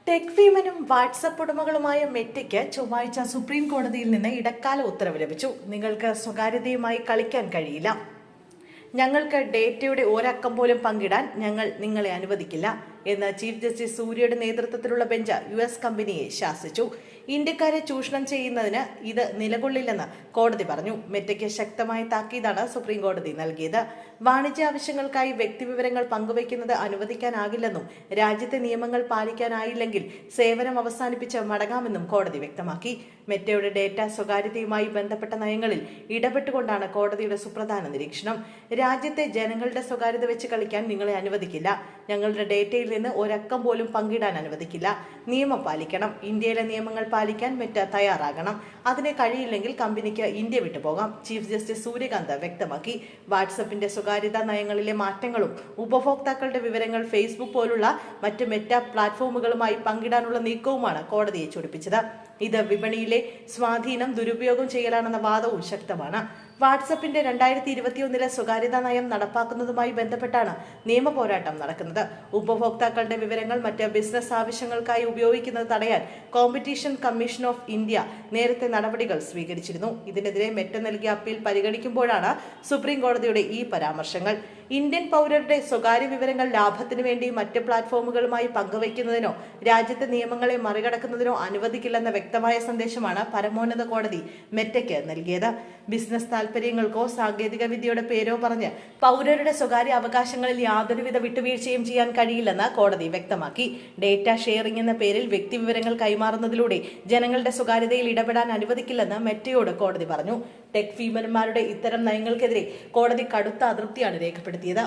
Tech വീമനും WhatsApp ഉടമകളുമായ മെറ്റയ്ക്ക് ചൊവ്വാഴ്ച supreme കോടതിയിൽ നിന്ന് ഇടക്കാല ഉത്തരവ് ലഭിച്ചു. നിങ്ങൾക്ക് സ്വകാര്യതയുമായി കളിക്കാൻ കഴിയില്ല. ഞങ്ങൾക്ക് ഡേറ്റയുടെ ഒരക്കം പോലും പങ്കിടാൻ ഞങ്ങൾ നിങ്ങളെ അനുവദിക്കില്ല എന്ന് ചീഫ് ജസ്റ്റിസ് സൂര്യയുടെ നേതൃത്വത്തിലുള്ള ബെഞ്ച് US കമ്പനിയെ ശാസിച്ചു. ഇന്ത്യക്കാരെ ചൂഷണം ചെയ്യുന്നതിന് ഇത് നിലകൊള്ളില്ലെന്ന് കോടതി പറഞ്ഞു. മെറ്റയ്ക്ക് ശക്തമായ താക്കീതാണ് സുപ്രീം കോടതി നൽകിയത്. വാണിജ്യ ആവശ്യങ്ങൾക്കായി വ്യക്തിവിവരങ്ങൾ പങ്കുവയ്ക്കുന്നത് അനുവദിക്കാനാകില്ലെന്നും രാജ്യത്തെ നിയമങ്ങൾ പാലിക്കാനായില്ലെങ്കിൽ സേവനം അവസാനിപ്പിച്ച് മടങ്ങാമെന്നും കോടതി വ്യക്തമാക്കി. മെറ്റയുടെ ഡേറ്റ സ്വകാര്യതയുമായി ബന്ധപ്പെട്ട നയങ്ങളിൽ ഇടപെട്ടുകൊണ്ടാണ് കോടതിയുടെ സുപ്രധാന നിരീക്ഷണം. രാജ്യത്തെ ജനങ്ങളുടെ സ്വകാര്യത വെച്ച് കളിക്കാൻ നിങ്ങളെ അനുവദിക്കില്ല. ഞങ്ങളുടെ ഡേറ്റയിൽ നിന്ന് ഒരക്കം പോലും പങ്കിടാൻ അനുവദിക്കില്ല. നിയമം പാലിക്കണം. ഇന്ത്യയിലെ നിയമങ്ങൾ പാലിക്കാൻ മെറ്റ തയ്യാറാകണം. അതിന് കഴിയില്ലെങ്കിൽ കമ്പനിക്ക് ഇന്ത്യ വിട്ടുപോകാം, ചീഫ് ജസ്റ്റിസ് സൂര്യകാന്ത് വ്യക്തമാക്കി. വാട്സപ്പിന്റെ സ്വകാര്യതാ നയങ്ങളിലെ മാറ്റങ്ങളും ഉപഭോക്താക്കളുടെ വിവരങ്ങൾ ഫേസ്ബുക്ക് പോലുള്ള മറ്റ് മെറ്റ പ്ലാറ്റ്ഫോമുകളുമായി പങ്കിടാനുള്ള നീക്കവുമാണ് കോടതിയെ ചൊടിപ്പിച്ചത്. ഇത് വിപണിയിലെ സ്വാധീനം ദുരുപയോഗം ചെയ്യലാണെന്ന വാദവും ശക്തമാണ്. വാട്സപ്പിന്റെ 2021 സ്വകാര്യതാ നയം നടപ്പാക്കുന്നതുമായി ബന്ധപ്പെട്ടാണ് നിയമ പോരാട്ടം നടക്കുന്നത്. ഉപഭോക്താക്കളുടെ വിവരങ്ങൾ മറ്റ് ബിസിനസ് ആവശ്യങ്ങൾക്കായി ഉപയോഗിക്കുന്നത് തടയാൻ കോമ്പറ്റീഷൻ കമ്മീഷൻ ഓഫ് ഇന്ത്യ നേരത്തെ നടപടികൾ സ്വീകരിച്ചിരുന്നു. ഇതിനെതിരെ മെറ്റ നൽകിയ അപ്പീൽ പരിഗണിക്കുമ്പോഴാണ് സുപ്രീം കോടതിയുടെ ഈ പരാമർശങ്ങൾ. ഇന്ത്യൻ പൗരരുടെ സ്വകാര്യ വിവരങ്ങൾ ലാഭത്തിനു വേണ്ടി മറ്റ് പ്ലാറ്റ്ഫോമുകളുമായി പങ്കുവയ്ക്കുന്നതിനോ രാജ്യത്തെ നിയമങ്ങളെ മറികടക്കുന്നതിനോ അനുവദിക്കില്ലെന്ന വ്യക്തമായ സന്ദേശമാണ് പരമോന്നത കോടതി മെറ്റയ്ക്ക് നൽകിയത്. ബിസിനസ് താൽപര്യങ്ങൾക്കോ സാങ്കേതിക വിദ്യയുടെ പേരോ പറഞ്ഞ് പൗരരുടെ സ്വകാര്യ അവകാശങ്ങളിൽ യാതൊരുവിധ വിട്ടുവീഴ്ചയും ചെയ്യാൻ കഴിയില്ലെന്ന് കോടതി വ്യക്തമാക്കി. ഡേറ്റ ഷെയറിംഗ് എന്ന പേരിൽ വ്യക്തിവിവരങ്ങൾ കൈമാറുന്നതിലൂടെ ജനങ്ങളുടെ സ്വകാര്യതയിൽ ഇടപെടാൻ അനുവദിക്കില്ലെന്ന് മെറ്റയോട് കോടതി പറഞ്ഞു. ടെക് ഭീമന്മാരുടെ ഇത്തരം നയങ്ങൾക്കെതിരെ കോടതി കടുത്ത അതൃപ്തിയാണ് രേഖപ്പെടുത്തിയത്.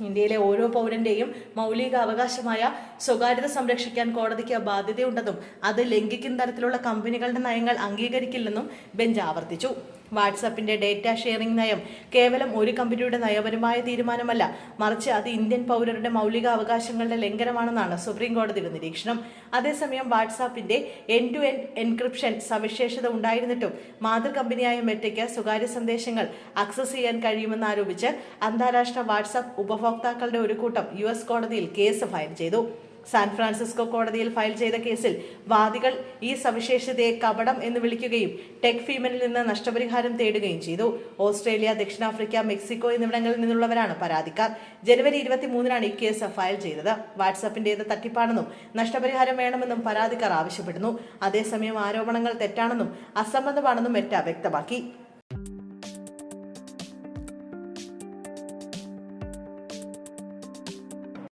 ഇന്ത്യയിലെ ഓരോ പൗരന്റെയും മൗലിക അവകാശമായ സ്വകാര്യത സംരക്ഷിക്കാൻ കോടതിക്ക് ബാധ്യതയുണ്ടെന്നും അത് ലംഘിക്കുന്ന തരത്തിലുള്ള കമ്പനികളുടെ നയങ്ങൾ അംഗീകരിക്കില്ലെന്നും ബെഞ്ച് ആവർത്തിച്ചു. വാട്സാപ്പിന്റെ ഡേറ്റ ഷെയറിംഗ് നയം കേവലം ഒരു കമ്പനിയുടെ നയപരമായ തീരുമാനമല്ല, മറിച്ച് അത് ഇന്ത്യൻ പൗരരുടെ മൗലിക അവകാശങ്ങളുടെ ലംഘനമാണെന്നാണ് സുപ്രീം കോടതിയുടെ നിരീക്ഷണം. അതേസമയം വാട്സാപ്പിന്റെ എൻഡ് ടു എൻഡ് എൻക്രിപ്ഷൻ സവിശേഷത ഉണ്ടായിരുന്നിട്ടും മാതൃകമ്പനിയായ മെറ്റയ്ക്ക് സ്വകാര്യ സന്ദേശങ്ങൾ ആക്സസ് ചെയ്യാൻ കഴിയുമെന്ന് ആരോപിച്ച് അന്താരാഷ്ട്ര വാട്സാപ്പ് ഉപഭോക്താക്കളുടെ ഒരു കൂട്ടം US കോടതിയിൽ കേസ് ഫയൽ ചെയ്തു. സാൻ ഫ്രാൻസിസ്കോ കോടതിയിൽ ഫയൽ ചെയ്ത കേസിൽ വാദികൾ ഈ സവിശേഷതയെ കപടം എന്ന് വിളിക്കുകയും ടെക് ഫീമനിൽ നിന്ന് നഷ്ടപരിഹാരം തേടുകയും ചെയ്തു. ഓസ്ട്രേലിയ, ദക്ഷിണാഫ്രിക്ക, മെക്സിക്കോ എന്നിവിടങ്ങളിൽ നിന്നുള്ളവരാണ് പരാതിക്കാർ. ജനുവരി 23 ഈ കേസ് ഫയൽ ചെയ്തത്. വാട്സാപ്പിന്റേത് തട്ടിപ്പാണെന്നും നഷ്ടപരിഹാരം വേണമെന്നും പരാതിക്കാർ ആവശ്യപ്പെടുന്നു. അതേസമയം ആരോപണങ്ങൾ തെറ്റാണെന്നും അസംബന്ധമാണെന്നും മെറ്റ വ്യക്തമാക്കി.